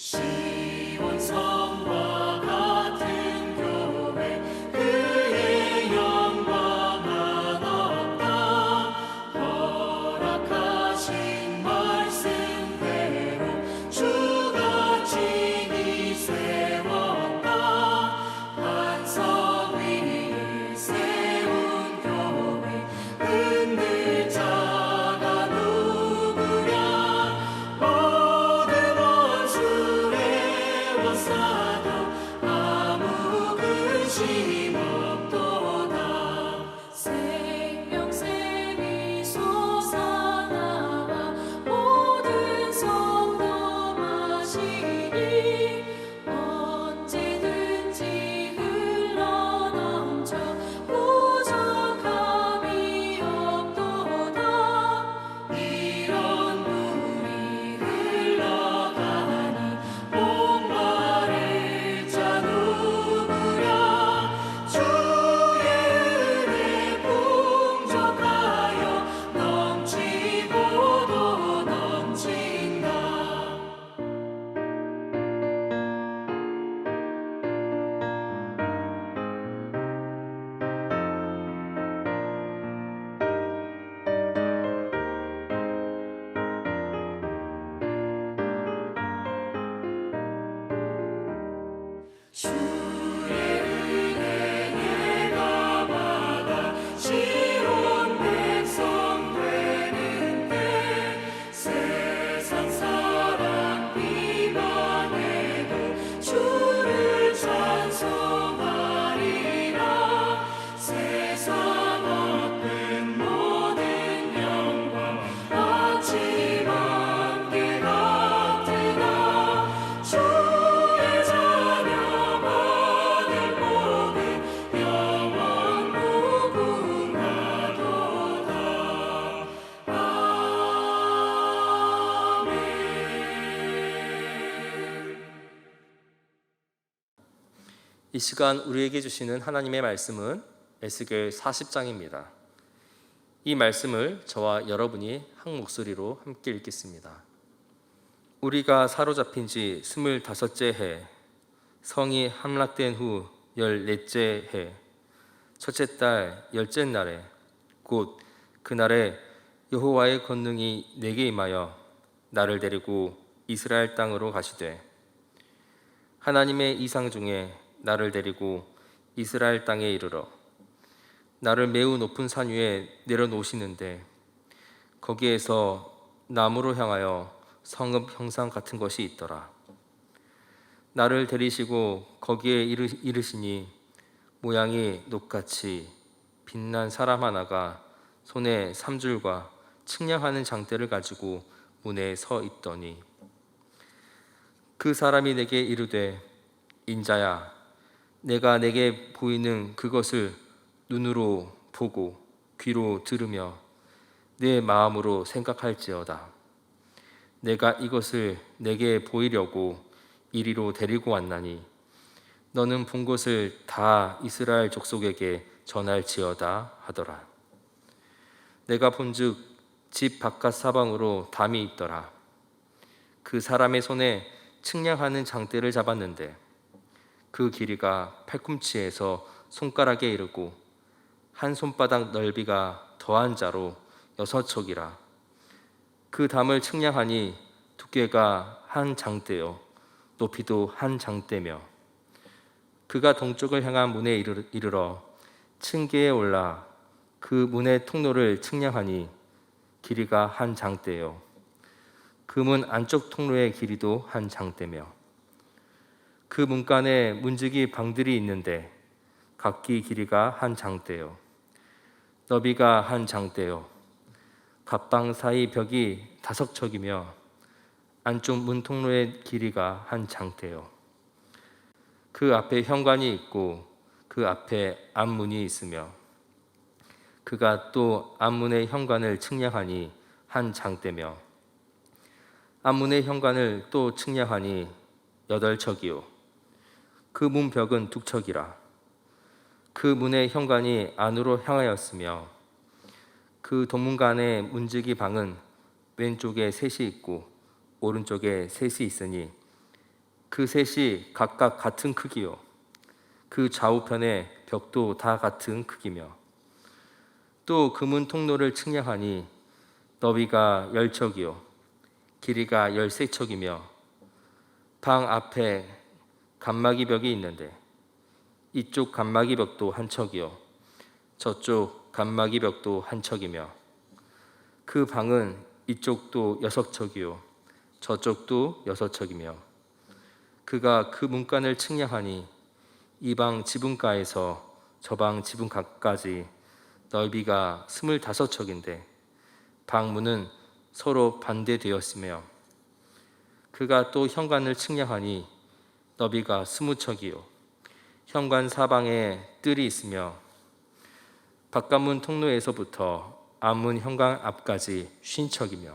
시온성과 같은 교회 그의 영광만 없다. 허락하신 말씀대로 주가 친히 세웠다. 반석 위를 세운 교회 흔들 자가 누구랴. 모든 원수를 워싸도 아무 근심 없도다. 생명샘이 솟아나와 모든 성도 마시니 언제든지 흘러넘쳐 부족함이 없도다. 이런 물이 흘러가니 목마를 자 누구랴. 주의 은혜 풍족하여 넘치고도 넘친다. 주의 은혜 내가 받아 시온 백성 되는 때 세상 사람 비방해도 주를 찬송하리라. 세상 얻은 모든 영광 아침 함께 같으나 주의 자녀 받을 복은 영원 무궁하도다. 아멘. 이 시간 우리에게 주시는 하나님의 말씀은 에스겔 40장입니다. 이 말씀을 저와 여러분이 한 목소리로 함께 읽겠습니다. 우리가 사로잡힌 지 25째 해, 성이 함락된 후 14째 해, 첫째 달 10째 날에, 곧 그날에 여호와의 권능이 내게 임하여 나를 데리고 이스라엘 땅으로 가시되, 하나님의 이상 중에 나를 데리고 이스라엘 땅에 이르러 나를 매우 높은 산 위에 내려놓으시는데, 거기에서 나무로 향하여 성읍 형상 같은 것이 있더라. 나를 데리시고 거기에 이르시니 모양이 녹같이 빛난 사람 하나가 손에 삼줄과 측량하는 장대를 가지고 문에 서 있더니, 그 사람이 내게 이르되, 인자야, 내가 내게 보이는 그것을 눈으로 보고 귀로 들으며 내 마음으로 생각할지어다. 내가 이것을 내게 보이려고 이리로 데리고 왔나니 너는 본 것을 다 이스라엘 족속에게 전할지어다 하더라. 내가 본즉 집 바깥 사방으로 담이 있더라. 그 사람의 손에 측량하는 장대를 잡았는데 그 길이가 팔꿈치에서 손가락에 이르고 한 손바닥 넓이가 더한 자로 6척이라. 그 담을 측량하니 두께가 한 장대요 높이도 한 장대며, 그가 동쪽을 향한 문에 이르러 층계에 올라 그 문의 통로를 측량하니 길이가 한 장대요 그 문 안쪽 통로의 길이도 한 장대며, 그 문간에 문지기 방들이 있는데 각기 길이가 한 장대요 너비가 한 장대요 갑방 사이 벽이 5척이며 안쪽 문 통로의 길이가 한 장대요 그 앞에 현관이 있고 그 앞에 앞문이 있으며, 그가 또 앞문의 현관을 측량하니 한 장대며 앞문의 현관을 또 측량하니 8척이요 그 문벽은 2척이라. 그 문의 현관이 안으로 향하였으며 그 동문간의 문지기 방은 왼쪽에 셋이 있고 오른쪽에 셋이 있으니 그 셋이 각각 같은 크기요. 그 좌우편의 벽도 다 같은 크기며 또 금은 통로를 측량하니 너비가 10척이요 길이가 13척이며 방 앞에 간막이 벽이 있는데 이쪽 간막이 벽도 한 척이요 저쪽 간막이 벽도 한 척이며 그 방은 이쪽도 6척이요 저쪽도 6척이며 그가 그 문간을 측량하니 이 방 지붕가에서 저 방 지붕가까지 넓이가 25척인데 방문은 서로 반대되었으며 그가 또 현관을 측량하니 너비가 20척이요 현관 사방에 뜰이 있으며 바깥문 통로에서부터 앞문 현관 앞까지 50척이며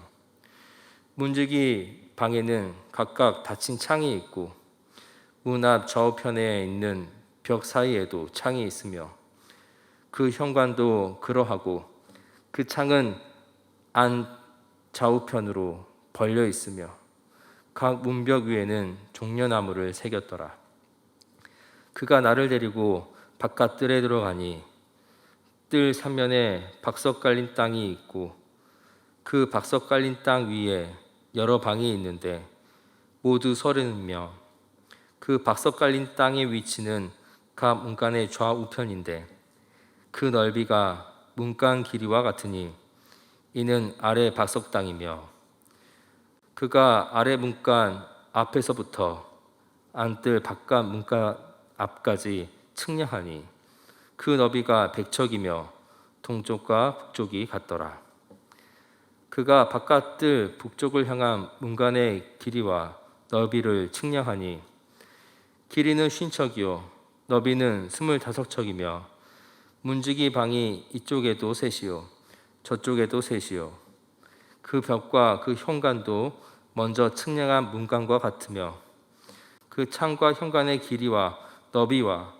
문지기 방에는 각각 닫힌 창이 있고 문 앞 좌우편에 있는 벽 사이에도 창이 있으며 그 현관도 그러하고 그 창은 안 좌우편으로 벌려 있으며 각 문벽 위에는 종려나무를 새겼더라. 그가 나를 데리고 바깥 뜰에 들어가니 뜰 삼면에 박석 깔린 땅이 있고 그 박석 깔린 땅 위에 여러 방이 있는데 모두 30며 그 박석 깔린 땅의 위치는 각 문간의 좌우편인데 그 넓이가 문간 길이와 같으니 이는 아래 박석 땅이며 그가 아래 문간 앞에서부터 안뜰 바깥 문간 앞까지 측량하니 그 너비가 100척이며 동쪽과 북쪽이 같더라. 그가 바깥뜰 북쪽을 향한 문간의 길이와 너비를 측량하니 길이는 50척이요 너비는 25척이며 문지기 방이 이쪽에도 셋이요 저쪽에도 셋이요 그 벽과 그 현관도 먼저 측량한 문간과 같으며 그 창과 현관의 길이와 너비와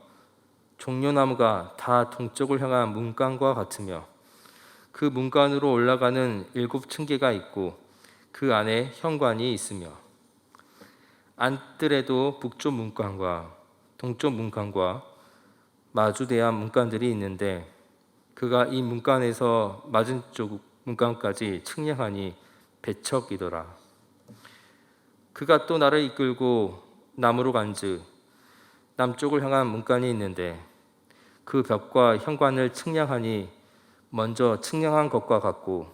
종려나무가 다 동쪽을 향한 문간과 같으며 그 문간으로 올라가는 7층계가 있고 그 안에 현관이 있으며 안뜰에도 북쪽 문간과 동쪽 문간과 마주대한 문간들이 있는데 그가 이 문간에서 맞은쪽 문간까지 측량하니 100척이더라. 그가 또 나를 이끌고 남으로 간즉 남쪽을 향한 문간이 있는데 그 벽과 현관을 측량하니 먼저 측량한 것과 같고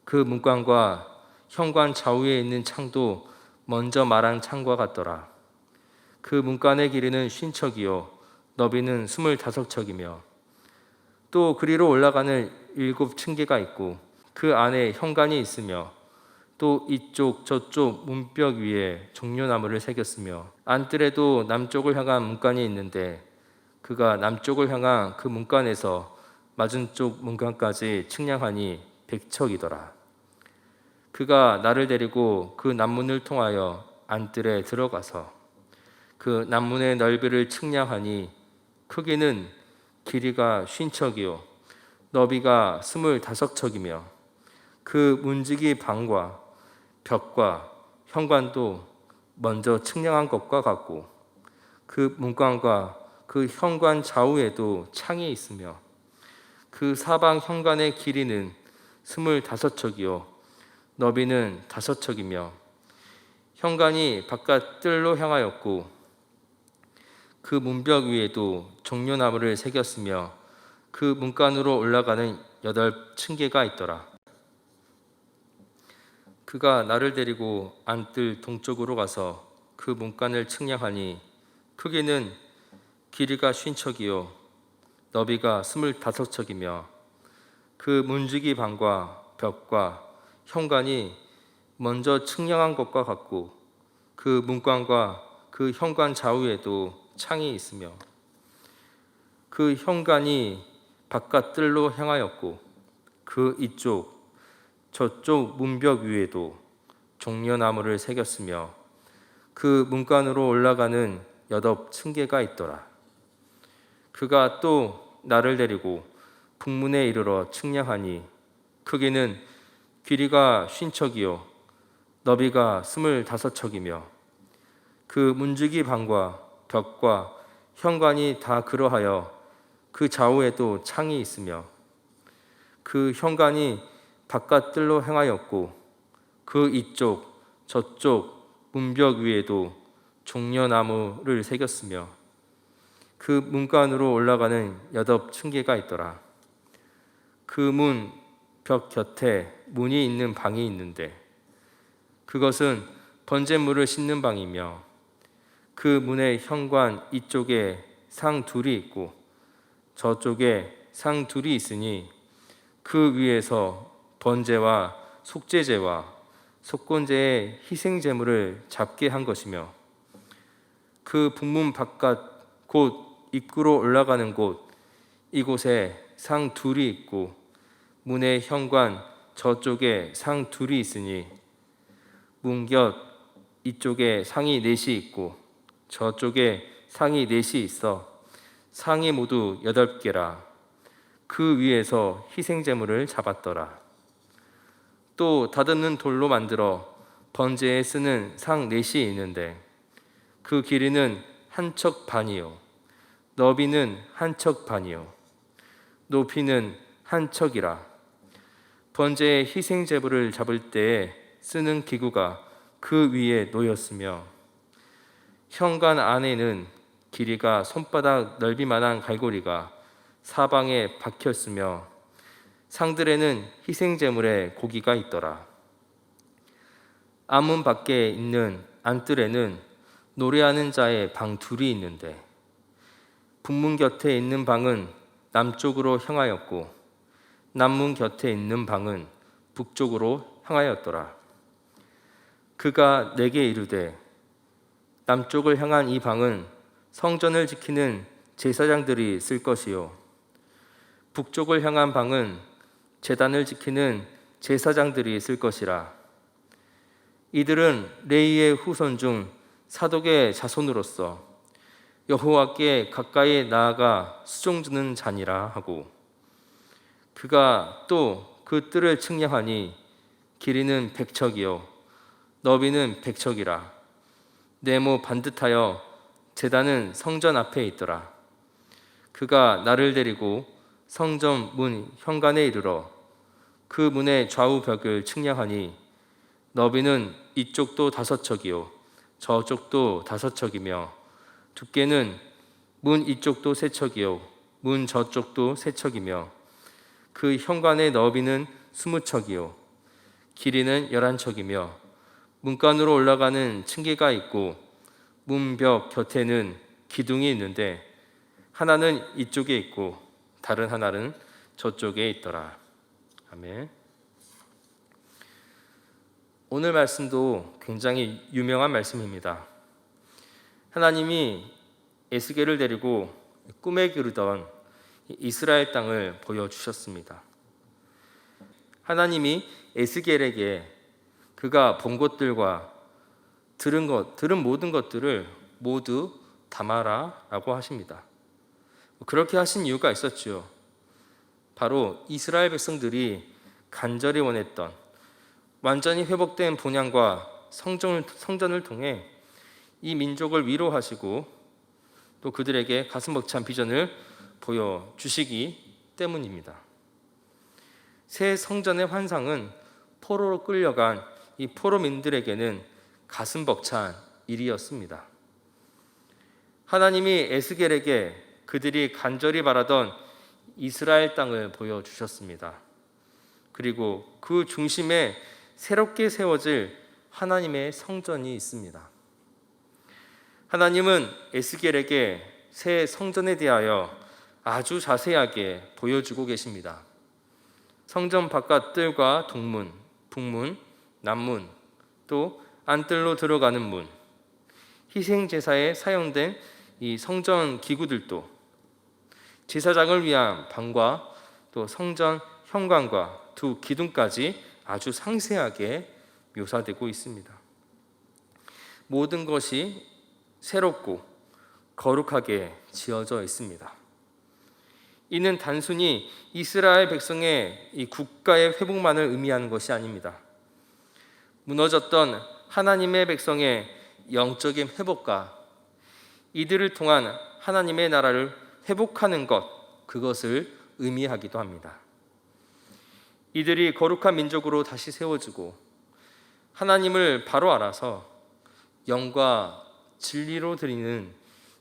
그 문간과 현관 좌우에 있는 창도 먼저 말한 창과 같더라. 그 문간의 길이는 50척이요 너비는 25척이며 또 그리로 올라가는 7층계가 있고 그 안에 현관이 있으며 또 이쪽 저쪽 문벽 위에 종려나무를 새겼으며 안뜰에도 남쪽을 향한 문간이 있는데 그가 남쪽을 향한 그 문간에서 맞은쪽 문간까지 측량하니 100척이더라. 그가 나를 데리고 그 남문을 통하여 안뜰에 들어가서 그 남문의 넓이를 측량하니 크기는 길이가 50척이요 너비가 25척이며 그 문지기 방과 벽과 현관도 먼저 측량한 것과 같고 그 문간과 그 현관 좌우에도 창이 있으며 그 사방 현관의 길이는 25척이요 너비는 5척이며 현관이 바깥 뜰로 향하였고 그 문벽 위에도 종려나무를 새겼으며 그 문간으로 올라가는 8층계가 있더라. 그가 나를 데리고 안뜰 동쪽으로 가서 그 문간을 측량하니 크기는 길이가 50척이요 너비가 25척이며 그 문지기 방과 벽과 현관이 먼저 측량한 것과 같고 그 문간과 그 현관 좌우에도 창이 있으며 그 현관이 바깥 뜰로 향하였고 그 이쪽 저쪽 문벽 위에도 종려나무를 새겼으며 그 문간으로 올라가는 8층계가 있더라. 그가 또 나를 데리고 북문에 이르러 측량하니 크기는 길이가 50척이요 너비가 25척이며 그 문지기 방과 벽과 현관이 다 그러하여 그 좌우에도 창이 있으며 그 현관이 바깥뜰로 향하였고 그 이쪽 저쪽 문벽 위에도 종려나무를 새겼으며 그 문간으로 올라가는 8층계가 있더라. 그 문 벽 곁에 문이 있는 방이 있는데 그것은 번제물을 씻는 방이며 그 문의 현관 이쪽에 상 둘이 있고 저쪽에 상 둘이 있으니 그 위에서 번제와 속죄제와 속건제의 희생제물을 잡게 한 것이며 그 북문 바깥 곧 입구로 올라가는 곳 이곳에 상 둘이 있고 문의 현관 저쪽에 상 둘이 있으니 문 곁 이쪽에 상이 넷이 있고 저쪽에 상이 넷이 있어 상이 모두 8개라. 그 위에서 희생제물을 잡았더라. 또 다듬는 돌로 만들어 번제에 쓰는 상 넷이 있는데 그 길이는 한 척 반이요 너비는 한 척 반이요 높이는 한 척이라. 번제의 희생제물을 잡을 때에 쓰는 기구가 그 위에 놓였으며 현관 안에는 길이가 손바닥 넓이만한 갈고리가 사방에 박혔으며 상들에는 희생제물의 고기가 있더라. 안문 밖에 있는 안뜰에는 노래하는 자의 방 둘이 있는데 북문 곁에 있는 방은 남쪽으로 향하였고 남문 곁에 있는 방은 북쪽으로 향하였더라. 그가 내게 이르되 남쪽을 향한 이 방은 성전을 지키는 제사장들이 쓸 것이요 북쪽을 향한 방은 제단을 지키는 제사장들이 쓸 것이라. 이들은 레위의 후손 중 사독의 자손으로서 여호와께 가까이 나아가 수종드는 자니라 하고 그가 또 그 뜰을 측량하니 길이는 100척이요 너비는 100척이라. 네모 반듯하여 제단은 성전 앞에 있더라. 그가 나를 데리고 성전 문 현관에 이르러 그 문의 좌우 벽을 측량하니 너비는 이쪽도 5척이요 저쪽도 5척이며 두께는 문 이쪽도 3척이요 문 저쪽도 3척이며 그 현관의 너비는 20척이요 길이는 11척이며 문간으로 올라가는 층계가 있고 문벽 곁에는 기둥이 있는데 하나는 이쪽에 있고 다른 하나는 저쪽에 있더라. 아멘. 오늘 말씀도 굉장히 유명한 말씀입니다. 하나님이 에스겔을 데리고 꿈에 기르던 이스라엘 땅을 보여주셨습니다. 하나님이 에스겔에게 그가 본 것들과 들은 모든 것들을 모두 담아라 라고 하십니다. 그렇게 하신 이유가 있었죠. 바로 이스라엘 백성들이 간절히 원했던 완전히 회복된 본향과 성전을 통해 이 민족을 위로하시고 또 그들에게 가슴 벅찬 비전을 보여주시기 때문입니다. 새 성전의 환상은 포로로 끌려간 이 포로민들에게는 가슴 벅찬 일이었습니다. 하나님이 에스겔에게 그들이 간절히 바라던 이스라엘 땅을 보여주셨습니다. 그리고 그 중심에 새롭게 세워질 하나님의 성전이 있습니다. 하나님은 에스겔에게 새 성전에 대하여 아주 자세하게 보여주고 계십니다. 성전 바깥 뜰과 동문, 북문, 남문, 또 안뜰로 들어가는 문, 희생 제사에 사용된 이 성전 기구들도 제사장을 위한 방과 또 성전 현관과 두 기둥까지 아주 상세하게 묘사되고 있습니다. 모든 것이 새롭고 거룩하게 지어져 있습니다. 이는 단순히 이스라엘 백성의 이 국가의 회복만을 의미하는 것이 아닙니다. 무너졌던 하나님의 백성의 영적인 회복과 이들을 통한 하나님의 나라를 회복하는 것, 그것을 의미하기도 합니다. 이들이 거룩한 민족으로 다시 세워지고 하나님을 바로 알아서 영과 진리로 드리는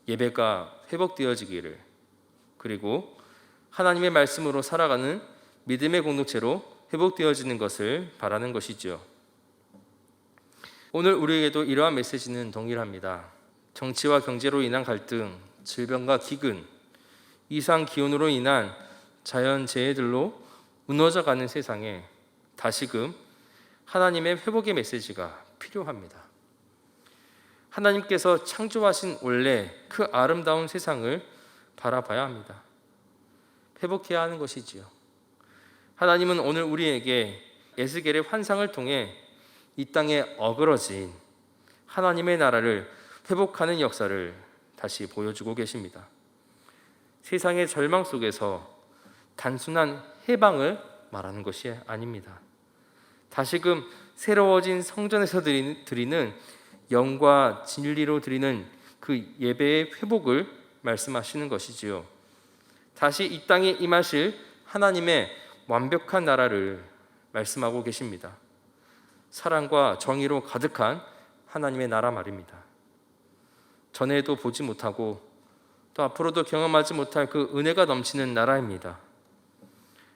예배가 회복되어지기를, 그리고 하나님의 말씀으로 살아가는 믿음의 공동체로 회복되어지는 것을 바라는 것이죠. 오늘 우리에게도 이러한 메시지는 동일합니다. 정치와 경제로 인한 갈등, 질병과 기근, 이상 기온으로 인한 자연재해들로 무너져가는 세상에 다시금 하나님의 회복의 메시지가 필요합니다. 하나님께서 창조하신 원래 그 아름다운 세상을 바라봐야 합니다. 회복해야 하는 것이지요. 하나님은 오늘 우리에게 에스겔의 환상을 통해 이 땅에 어그러진 하나님의 나라를 회복하는 역사를 다시 보여주고 계십니다. 세상의 절망 속에서 단순한 해방을 말하는 것이 아닙니다. 다시금 새로워진 성전에서 드리는 영과 진리로 드리는 그 예배의 회복을 말씀하시는 것이지요. 다시 이 땅에 임하실 하나님의 완벽한 나라를 말씀하고 계십니다. 사랑과 정의로 가득한 하나님의 나라 말입니다. 전에도 보지 못하고 또 앞으로도 경험하지 못할 그 은혜가 넘치는 나라입니다.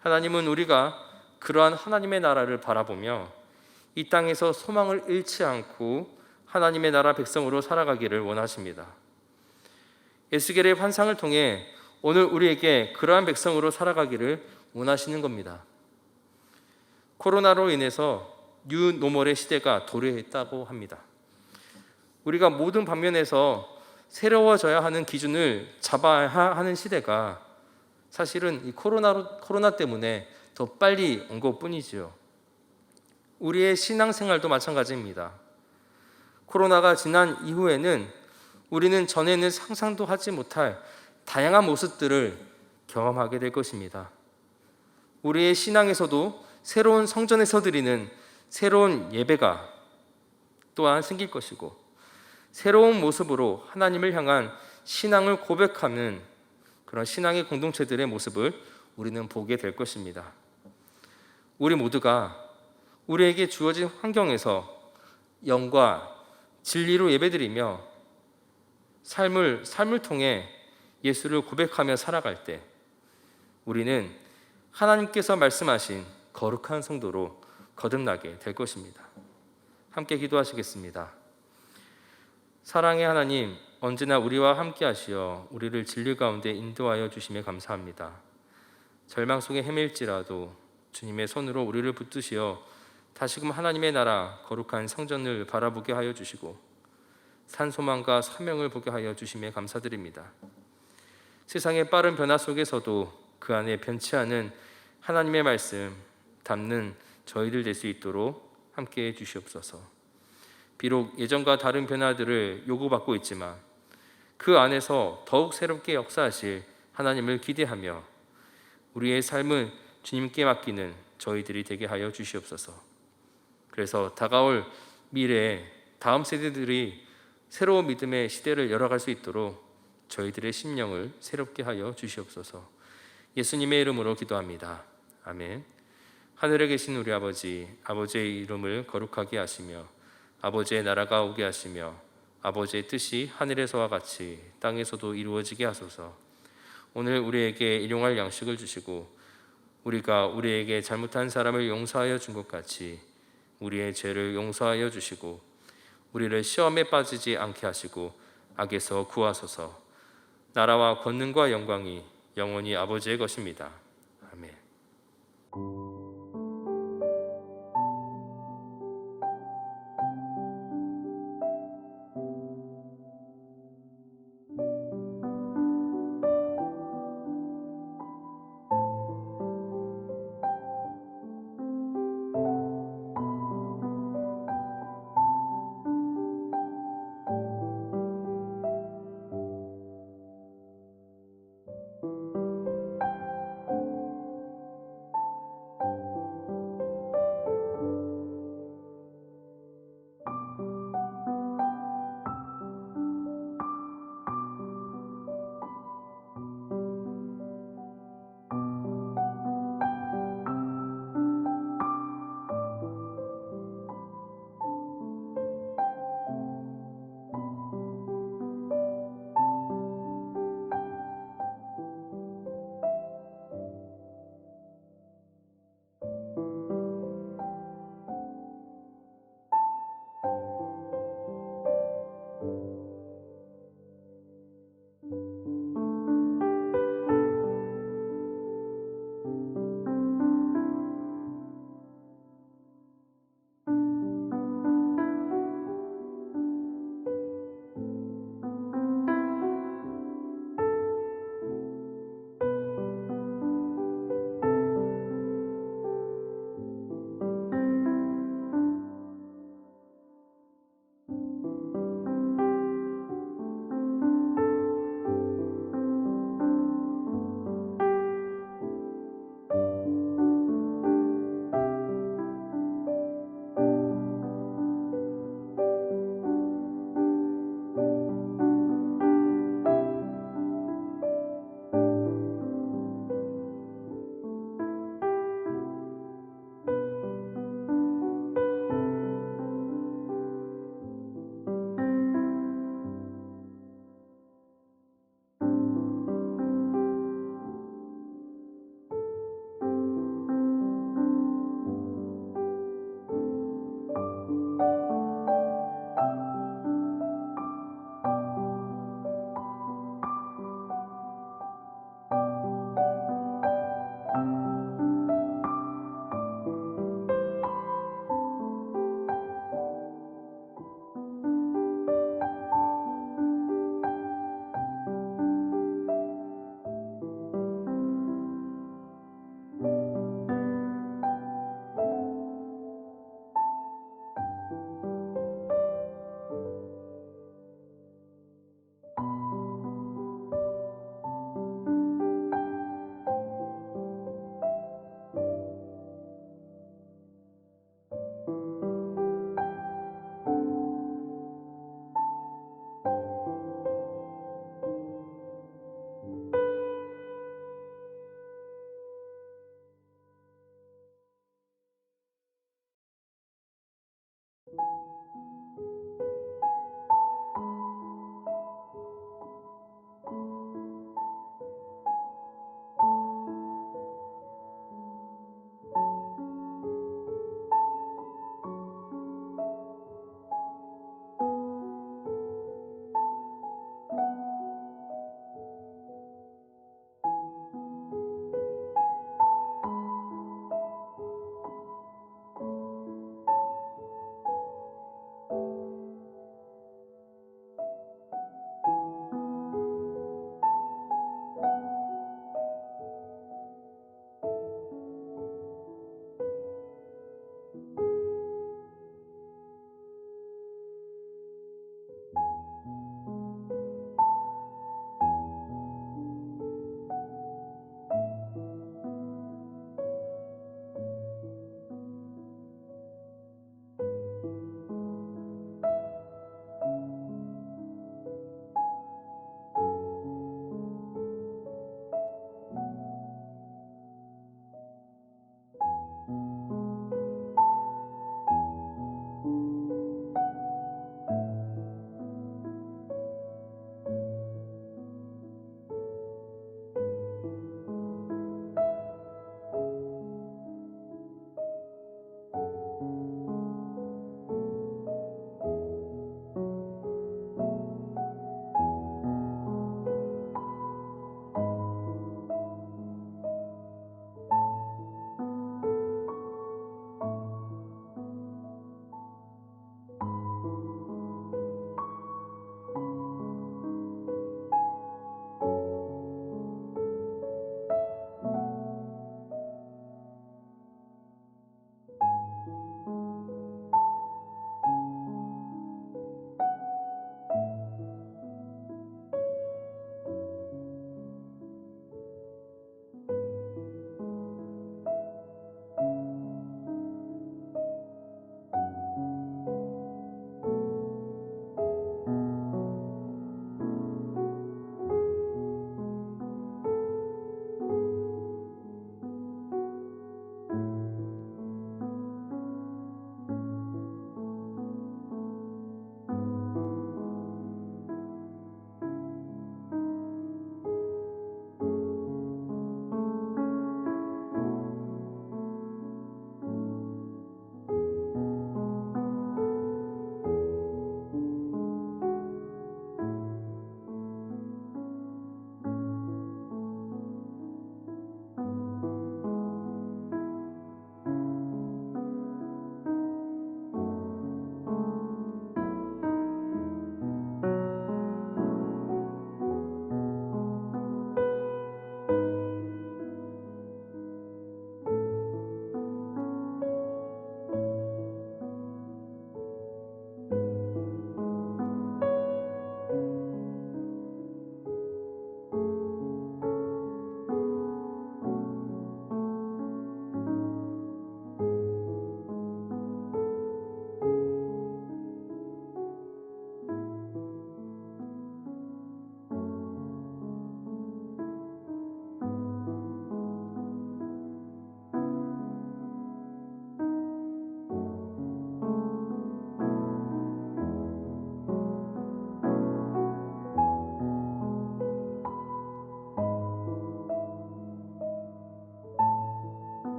하나님은 우리가 그러한 하나님의 나라를 바라보며 이 땅에서 소망을 잃지 않고 하나님의 나라 백성으로 살아가기를 원하십니다. 에스겔의 환상을 통해 오늘 우리에게 그러한 백성으로 살아가기를 원하시는 겁니다. 코로나로 인해서 뉴노멀의 시대가 도래했다고 합니다. 우리가 모든 방면에서 새로워져야 하는 기준을 잡아야 하는 시대가 사실은 이 코로나 때문에 더 빨리 온 것뿐이지요. 우리의 신앙생활도 마찬가지입니다. 코로나가 지난 이후에는 우리는 전에는 상상도 하지 못할 다양한 모습들을 경험하게 될 것입니다. 우리의 신앙에서도 새로운 성전에서 드리는 새로운 예배가 또한 생길 것이고, 새로운 모습으로 하나님을 향한 신앙을 고백하는 그런 신앙의 공동체들의 모습을 우리는 보게 될 것입니다. 우리 모두가 우리에게 주어진 환경에서 영과 진리로 예배드리며 삶을 통해 예수를 고백하며 살아갈 때 우리는 하나님께서 말씀하신 거룩한 성도로 거듭나게 될 것입니다. 함께 기도하시겠습니다. 사랑의 하나님, 언제나 우리와 함께 하시어 우리를 진리 가운데 인도하여 주심에 감사합니다. 절망 속에 헤맬지라도 주님의 손으로 우리를 붙드시어 다시금 하나님의 나라 거룩한 성전을 바라보게 하여 주시고 산소망과 사명을 보게 하여 주심에 감사드립니다. 세상의 빠른 변화 속에서도 그 안에 변치 않은 하나님의 말씀 담는 저희들 될 수 있도록 함께해 주시옵소서. 비록 예전과 다른 변화들을 요구받고 있지만 그 안에서 더욱 새롭게 역사하실 하나님을 기대하며 우리의 삶을 주님께 맡기는 저희들이 되게 하여 주시옵소서. 그래서 다가올 미래에 다음 세대들이 새로운 믿음의 시대를 열어갈 수 있도록 저희들의 심령을 새롭게 하여 주시옵소서. 예수님의 이름으로 기도합니다. 아멘. 하늘에 계신 우리 아버지, 아버지의 이름을 거룩하게 하시며 아버지의 나라가 오게 하시며 아버지의 뜻이 하늘에서와 같이 땅에서도 이루어지게 하소서. 오늘 우리에게 일용할 양식을 주시고 우리가 우리에게 잘못한 사람을 용서하여 준 것 같이 우리의 죄를 용서하여 주시고 우리를 시험에 빠지지 않게 하시고 악에서 구하소서. 나라와 권능과 영광이 영원히 아버지의 것입니다. 아멘.